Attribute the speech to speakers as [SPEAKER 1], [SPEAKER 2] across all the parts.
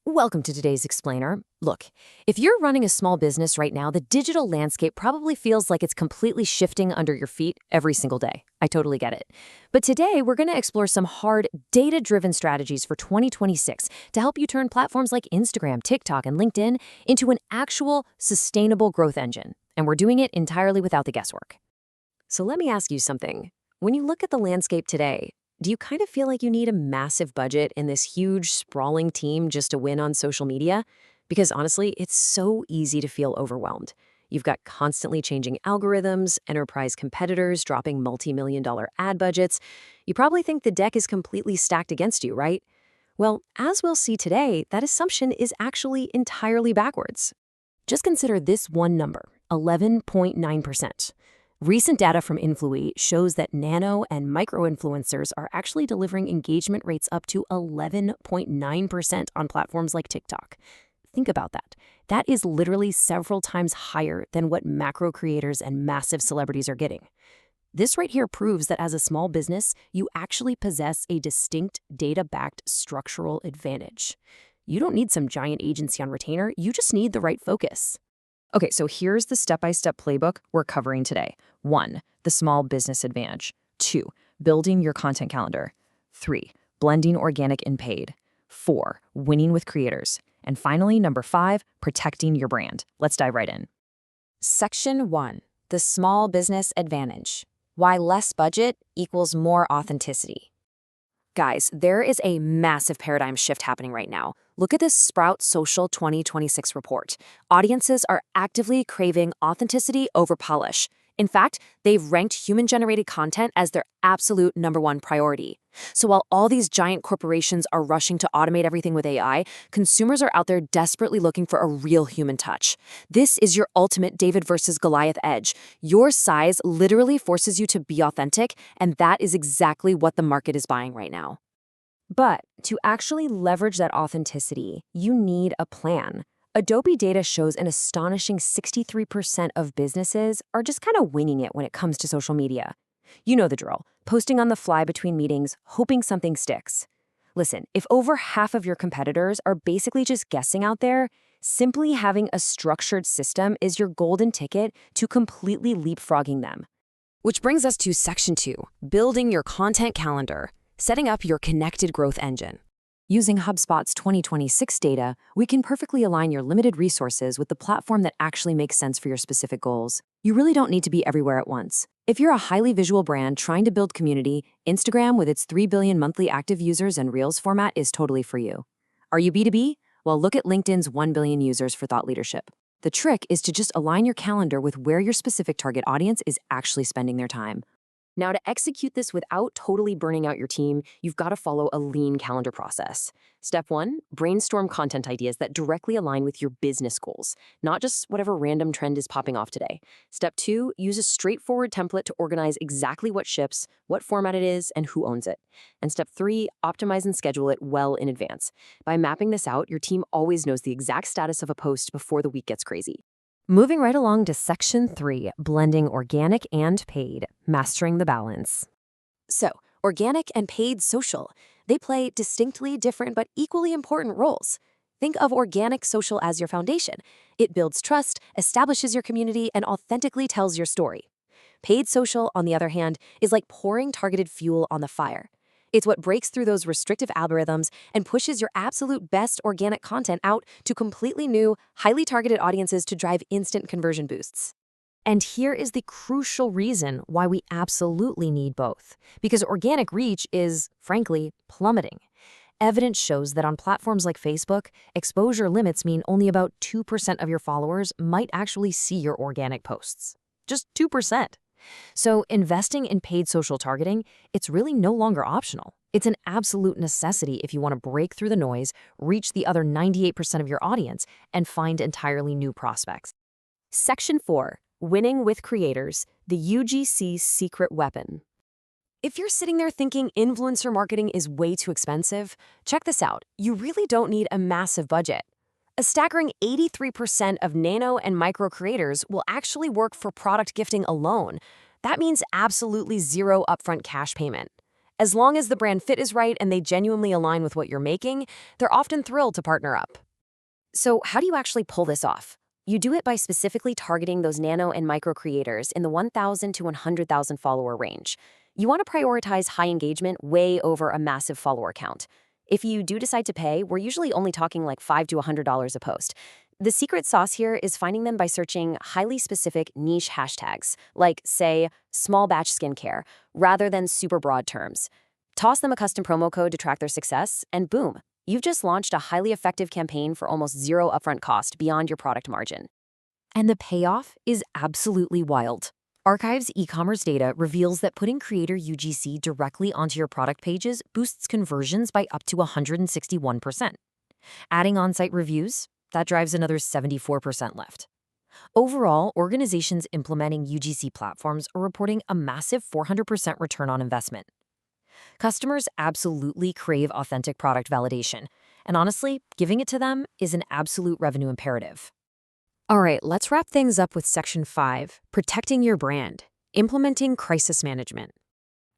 [SPEAKER 1] Welcome to today's explainer. Look, if you're running a small business right now, the digital landscape probably feels like it's completely shifting under your feet every single day. I totally get it. But today, we're going to explore some hard, data-driven strategies for 2026 to help you turn platforms like Instagram, TikTok, and LinkedIn into an actual, sustainable growth engine. And we're doing it entirely without the guesswork. So let me ask you something. When you look at the landscape today, do you kind of feel like you need a massive budget and this huge, sprawling team just to win on social media? Because honestly, it's so easy to feel overwhelmed. You've got constantly changing algorithms, enterprise competitors dropping multi-million-dollar ad budgets. You probably think the deck is completely stacked against you, right? Well, as we'll see today, that assumption is actually entirely backwards. Just consider this one number, 11.9%. Recent data from Influee shows that nano and micro-influencers are actually delivering engagement rates up to 11.9% on platforms like TikTok. Think about that. That is literally several times higher than what macro creators and massive celebrities are getting. This right here proves that as a small business, you actually possess a distinct data-backed structural advantage. You don't need some giant agency on retainer, you just need the right focus. Okay, so here's the step-by-step playbook we're covering today. 1. The small business advantage. 2. Building your content calendar. 3. Blending organic and paid. 4. Winning with creators. And finally, number 5, protecting your brand. Let's dive right in.
[SPEAKER 2] Section 1. The small business advantage. Why less budget equals more authenticity. Guys, there is a massive paradigm shift happening right now. Look at this Sprout Social 2026 report. Audiences are actively craving authenticity over polish. In fact, they've ranked human-generated content as their absolute #1 priority. So while all these giant corporations are rushing to automate everything with AI, consumers are out there desperately looking for a real human touch. This is your ultimate David versus Goliath edge. Your size literally forces you to be authentic, and that is exactly what the market is buying right now. But to actually leverage that authenticity, you need a plan. Adobe data shows an astonishing 63% of businesses are just kind of winging it when it comes to social media. You know the drill, posting on the fly between meetings, hoping something sticks. Listen, if over half of your competitors are basically just guessing out there, simply having a structured system is your golden ticket to completely leapfrogging them. Which brings us to Section 2, building your content calendar, setting up your connected growth engine. Using HubSpot's 2026 data, we can perfectly align your limited resources with the platform that actually makes sense for your specific goals. You really don't need to be everywhere at once. If you're a highly visual brand trying to build community, Instagram with its 3 billion monthly active users and Reels format is totally for you. Are you B2B? Well, look at LinkedIn's 1 billion users for thought leadership. The trick is to just align your calendar with where your specific target audience is actually spending their time. Now, to execute this without totally burning out your team, you've got to follow a lean calendar process. Step 1, brainstorm content ideas that directly align with your business goals, not just whatever random trend is popping off today. Step 2, use a straightforward template to organize exactly what ships, what format it is, and who owns it. And step 3, optimize and schedule it well in advance. By mapping this out, your team always knows the exact status of a post before the week gets crazy. Moving right along to Section 3, blending organic and paid, mastering the balance. So, organic and paid social, they play distinctly different but equally important roles. Think of organic social as your foundation. It builds trust, establishes your community, and authentically tells your story. Paid social, on the other hand, is like pouring targeted fuel on the fire. It's what breaks through those restrictive algorithms and pushes your absolute best organic content out to completely new, highly targeted audiences to drive instant conversion boosts. And here is the crucial reason why we absolutely need both. Because organic reach is, frankly, plummeting. Evidence shows that on platforms like Facebook, exposure limits mean only about 2% of your followers might actually see your organic posts. Just 2%. So investing in paid social targeting, it's really no longer optional. It's an absolute necessity if you want to break through the noise, reach the other 98% of your audience, and find entirely new prospects. Section 4, winning with creators, the UGC's secret weapon. If you're sitting there thinking influencer marketing is way too expensive, check this out. You really don't need a massive budget. A staggering 83% of nano and micro creators will actually work for product gifting alone. That means absolutely zero upfront cash payment.
[SPEAKER 1] As long as the brand fit is right and they genuinely align with what you're making, they're often thrilled to partner up.
[SPEAKER 2] So, how do you actually pull this off? You do it by specifically targeting those nano and micro creators in the 1,000 to 100,000 follower range. You want to prioritize high engagement way over a massive follower count. If you do decide to pay, we're usually only talking like $5 to $100 a post. The secret sauce here is finding them by searching highly specific niche hashtags, like, say, small batch skincare, rather than super broad terms. Toss them a custom promo code to track their success, and boom, you've just launched a highly effective campaign for almost zero upfront cost beyond your product margin.
[SPEAKER 1] And the payoff is absolutely wild. Archive's e-commerce data reveals that putting creator UGC directly onto your product pages boosts conversions by up to 161%. Adding on-site reviews, that drives another 74% lift. Overall, organizations implementing UGC platforms are reporting a massive 400% return on investment. Customers absolutely crave authentic product validation, and honestly, giving it to them is an absolute revenue imperative. All right, let's wrap things up with Section 5, Protecting Your Brand, Implementing Crisis Management.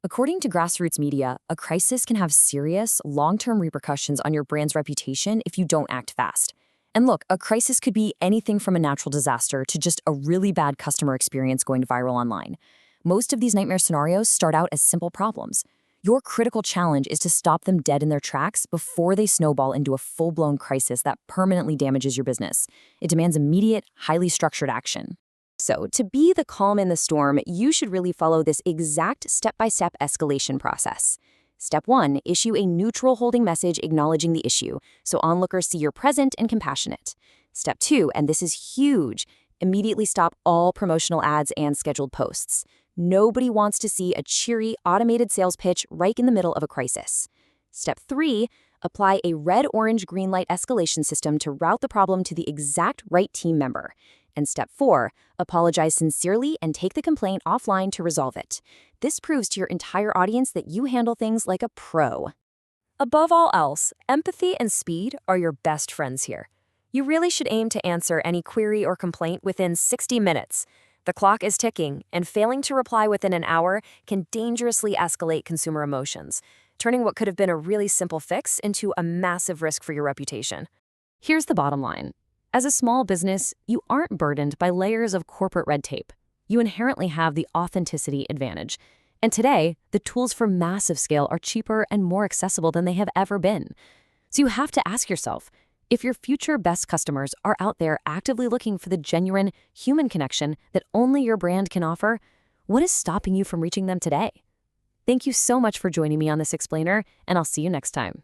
[SPEAKER 1] According to Grassroots Media, a crisis can have serious, long-term repercussions on your brand's reputation if you don't act fast. And look, a crisis could be anything from a natural disaster to just a really bad customer experience going viral online. Most of these nightmare scenarios start out as simple problems. Your critical challenge is to stop them dead in their tracks before they snowball into a full-blown crisis that permanently damages your business. It demands immediate, highly structured action.
[SPEAKER 2] So, to be the calm in the storm, you should really follow this exact step-by-step escalation process. Step 1, issue a neutral holding message acknowledging the issue, so onlookers see you're present and compassionate. Step 2, and this is huge, immediately stop all promotional ads and scheduled posts. Nobody wants to see a cheery, automated sales pitch right in the middle of a crisis. Step 3, apply a red, orange, green light escalation system to route the problem to the exact right team member. And Step 4, apologize sincerely and take the complaint offline to resolve it. This proves to your entire audience that you handle things like a pro.
[SPEAKER 1] Above all else, empathy and speed are your best friends here. You really should aim to answer any query or complaint within 60 minutes. The clock is ticking, and failing to reply within an hour can dangerously escalate consumer emotions, turning what could have been a really simple fix into a massive risk for your reputation. Here's the bottom line. As a small business, you aren't burdened by layers of corporate red tape. You inherently have the authenticity advantage. And today, the tools for massive scale are cheaper and more accessible than they have ever been. So you have to ask yourself, if your future best customers are out there actively looking for the genuine human connection that only your brand can offer, what is stopping you from reaching them today? Thank you so much for joining me on this explainer, and I'll see you next time.